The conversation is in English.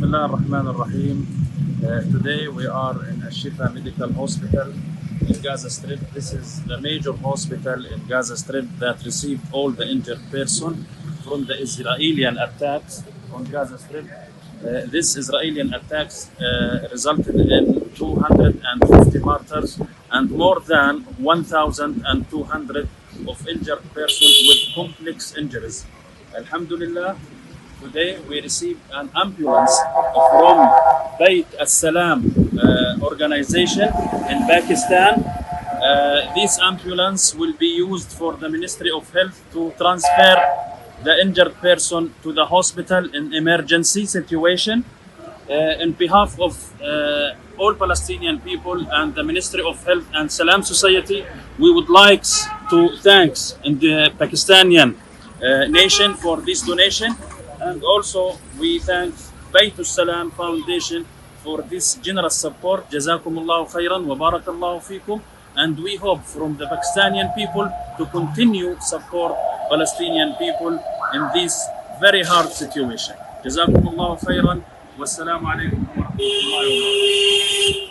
Bismillah ar-Rahman ar-Rahim. Today we are in Al-Shifa Medical Hospital in Gaza Strip. This is the major hospital in Gaza Strip that received all the injured person from the Israeli attacks on Gaza Strip. This Israeli attacks resulted in 250 martyrs and more than 1,200 of injured persons with complex injuries. Alhamdulillah, today we received an ambulance from Bayt As-Salam organization in Pakistan. This ambulance will be used for the Ministry of Health to transfer the injured person to the hospital in emergency situation. In behalf of all Palestinian people and the Ministry of Health and Salam Society, we would like to thank the Pakistani nation for this donation, and also we thank Bayt Salam Foundation for this generous support. Jazakumullahu khairan wa barakallahu fikum. And we hope from the Pakistani people to continue support Palestinian people in this very hard situation. Jazakumullahu khairan. Wassalamu alaikum wa rahmatullahi wa barakatuh.